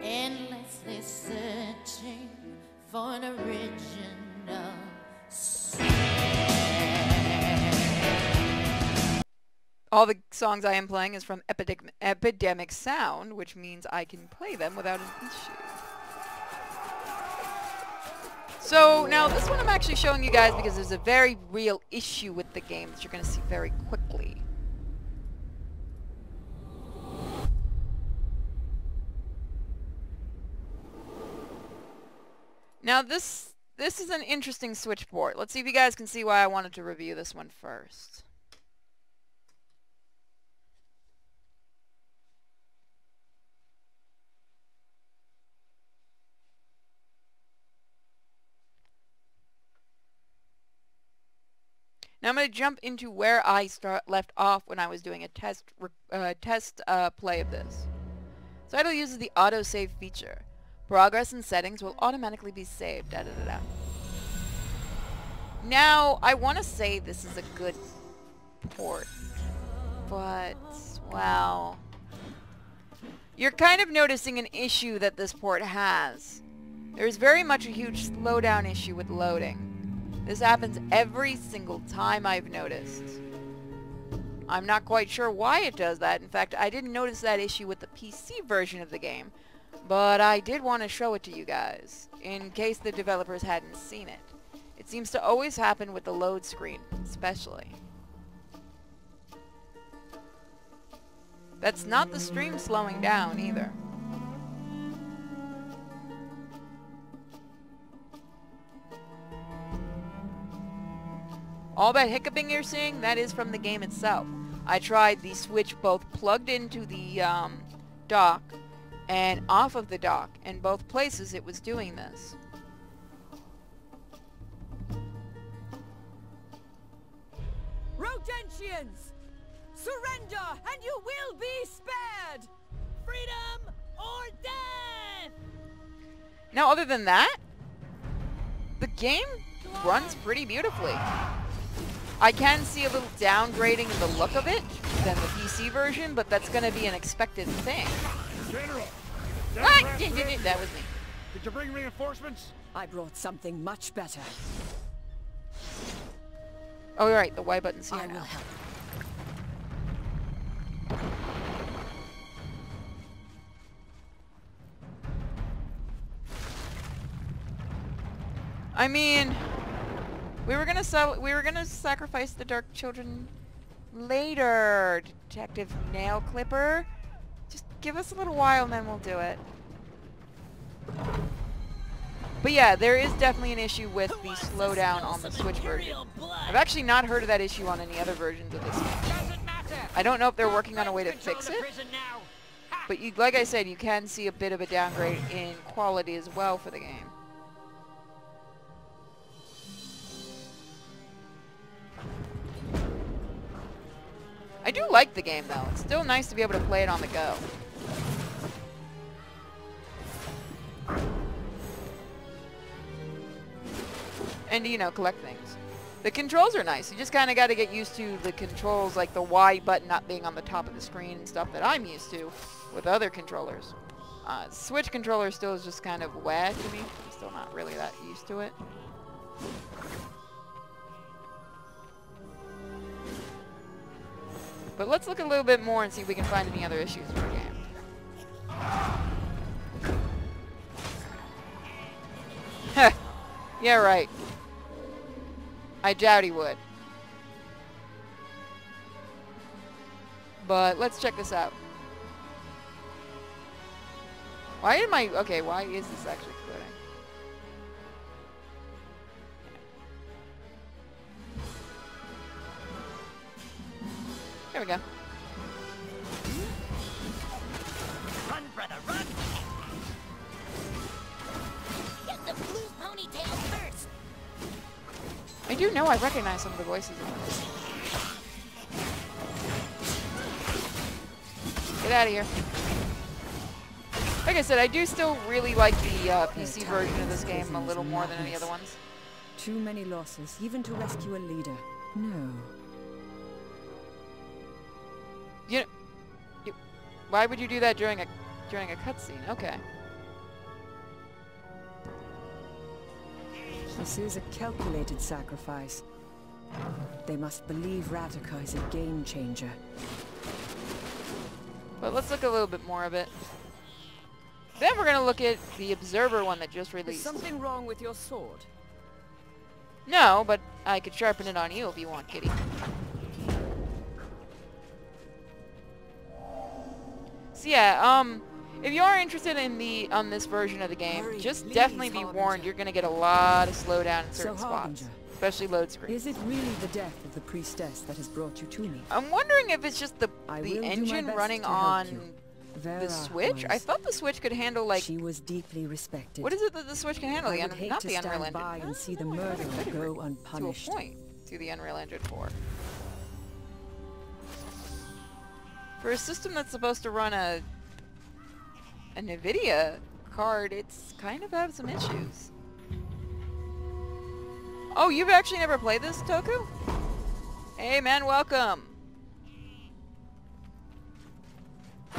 endlessly searching for an original sound. All the songs I am playing is from Epidemic Sound, which means I can play them without an issue. So now this one I'm actually showing you guys because there's a very real issue with the game that you're going to see very quickly. Now this is an interesting Switch port. Let's see if you guys can see why I wanted to review this one first. Now I'm going to jump into where I left off when I was doing a test play of this. So Idle uses the autosave feature. Progress and settings will automatically be saved. Da, da, da, da. Now, I want to say this is a good port, but, well, you're kind of noticing an issue that this port has. There's very much a huge slowdown issue with loading. This happens every single time I've noticed. I'm not quite sure why it does that. In fact, I didn't notice that issue with the PC version of the game, but I did want to show it to you guys, in case the developers hadn't seen it. It seems to always happen with the load screen, especially. That's not the stream slowing down, either. All that hiccuping you're seeing, that is from the game itself. I tried the Switch both plugged into the dock and off of the dock. In both places it was doing this. Rodentians! Surrender and you will be spared! Freedom or death! Now other than that, the game runs pretty beautifully. I can see a little downgrading in the look of it than the PC version, but that's going to be an expected thing. General! That was me. Did you bring reinforcements? I brought something much better. Oh, you're right. The Y button's here I will now. help. I mean, we were gonna sacrifice the Dark Children later, Detective Nail Clipper. Just give us a little while and then we'll do it. But yeah, there is definitely an issue with the slowdown on the Switch version. I've actually not heard of that issue on any other versions of this game. I don't know if they're working on a way to fix it, but you, like I said, you can see a bit of a downgrade in quality as well for the game. I do like the game though. It's still nice to be able to play it on the go. And, you know, collect things. The controls are nice. You just kind of got to get used to the controls, like the Y button not being on the top of the screen and stuff that I'm used to with other controllers. Switch controller still is just kind of wah to me. I'm still not really that used to it. But let's look a little bit more and see if we can find any other issues with the game. Heh. Yeah, right. I doubt he would. But let's check this out. Why am I... Okay, why is this actually quitting? There we go. Run, brother, run! Get the blue ponytail first! I do know I recognize some of the voices in this. Get out of here. Like I said, I do still really like the PC version of this game a little more than any other ones. Too many losses, even to rescue a leader. No. Why would you do that during a cutscene? Okay. This is a calculated sacrifice. They must believe Rataka is a game changer. But let's look a little bit more of it. Then we're gonna look at the Observer one that just Is released. something wrong with your sword? No, but I could sharpen it on you if you want, kitty. So yeah, if you are interested in this version of the game, Hurry, just please, definitely be Harbinger. warned. You're gonna get a lot of slowdown in certain spots, Harbinger, especially load screens. is it really the death of the priestess that has brought you to me? I'm wondering if it's just the I will do my engine best running to help on you. the Vera Switch. I was. thought the Switch could handle like She was deeply respected. what is it that the Switch can handle? I The would hate not to the Unreal stand Engine. by and see the Oh, I thought it murderer could go to unpunished. a point to the Unreal Engine 4. For a system that's supposed to run a NVIDIA card, it's kind of have some issues. Oh, you've actually never played this, Toku? Hey man, welcome!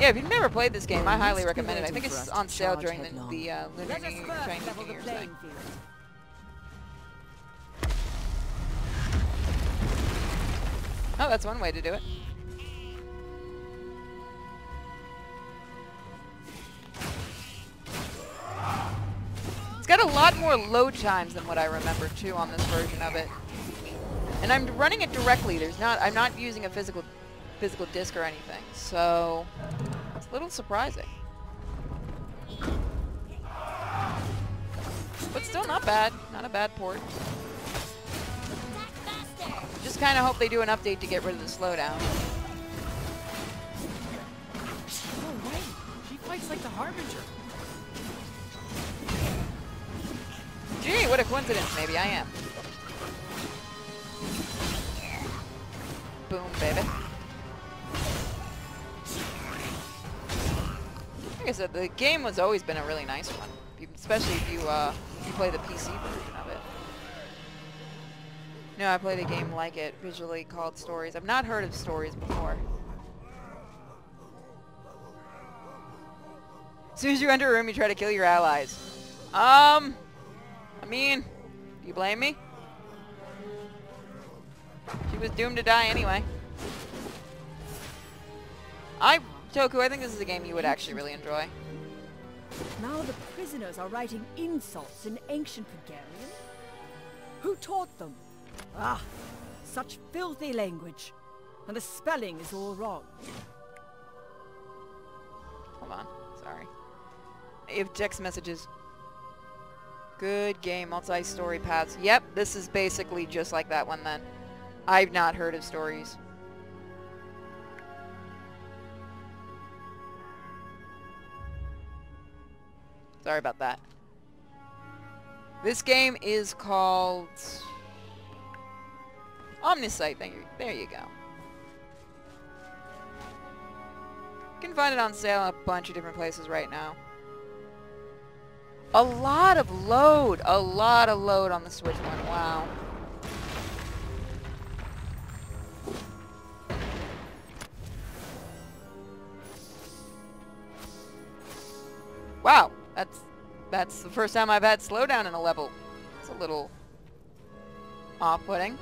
Yeah, if you've never played this game, I highly recommend it. I think it's on sale during the Lunar New Year, Chinese New Year's thing. Oh, that's one way to do it. It's got a lot more load times than what I remember too on this version of it. And I'm running it directly. I'm not using a physical disc or anything. So it's a little surprising. But still not bad. Not a bad port. Just kind of hope they do an update to get rid of the slowdown. No way! She fights like the Harbinger. Gee, what a coincidence. Maybe I am. Boom, baby. Like I said, the game has always been a really nice one, especially if you play the PC version of it. No, I played a game like it, visually called Stories. I've not heard of Stories before. As soon as you enter a room, you try to kill your allies. I mean, do you blame me? She was doomed to die anyway. Toku, I think this is a game you would actually really enjoy. Now the prisoners are writing insults in ancient Bulgarian? Who taught them? Ah, such filthy language. And the spelling is all wrong. Hold on, sorry. You have text messages. Good game, multi-story paths. Yep, this is basically just like that one then. I've not heard of Stories. Sorry about that. This game is called Omensight. There you go. You can find it on sale in a bunch of different places right now. A lot of load on the Switch one. Wow. Wow, that's the first time I've had slowdown in a level. It's a little off-putting.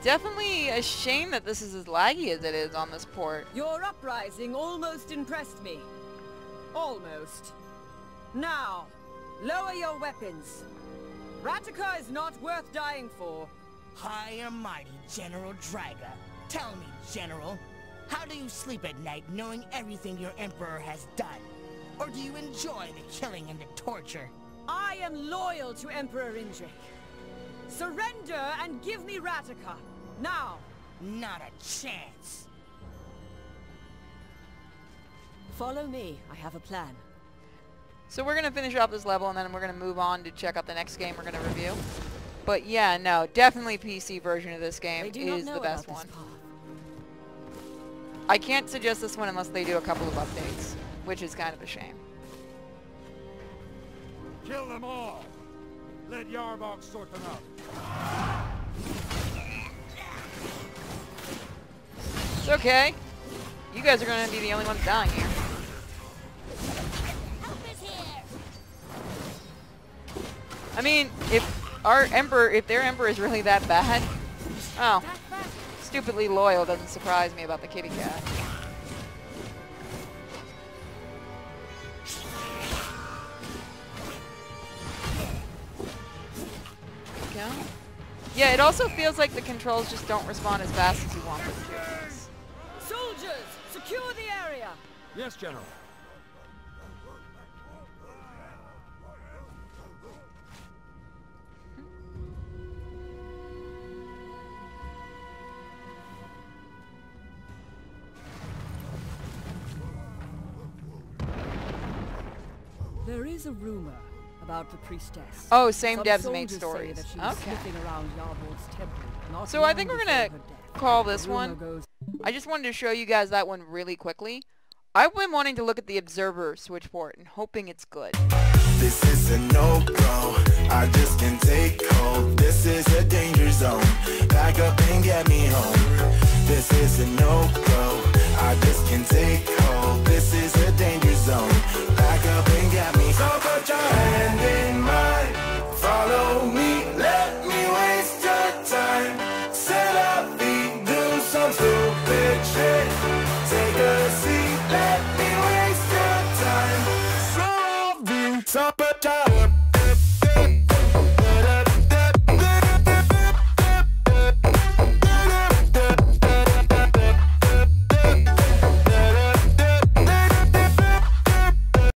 Definitely a shame that this is as laggy as it is on this port. Your uprising almost impressed me. Almost. Now, lower your weapons. Rataka is not worth dying for. High and mighty General Draga. Tell me, General, how do you sleep at night knowing everything your Emperor has done? Or do you enjoy the killing and the torture? I am loyal to Emperor Indrik. Surrender and give me Rataka. Now. Not a chance. Follow me. I have a plan. So we're going to finish off this level and then we're going to move on to check out the next game we're going to review. But yeah, no, definitely PC version of this game is the best one. I can't suggest this one unless they do a couple of updates, which is kind of a shame. Kill them all. Let Yarbok sort them out. It's okay. You guys are going to be the only ones dying here. Help is here. I mean, if their emperor is really that bad, oh, stupidly loyal doesn't surprise me about the kitty cat. Go. Yeah, it also feels like the controls just don't respond as fast as you want them to. Soldiers, secure the area! Yes, General. There is a rumor about the priestess. Oh, same Some devs make soldiers say stories. that she was Okay. sniffing around Yarbord's temple, not So I long think we're before gonna her death. call this The rumor one. goes- I just wanted to show you guys that one really quickly. I've been wanting to look at the Observer switchport and hoping it's good. This is a no-go, I just can't take hold. This is a danger zone, back up and get me home. This is a no-go, I just can't take hold. This is a danger zone, back up and get me. So put your hand in mine, follow me, let me waste your time. Set up feet, do some stupid shit.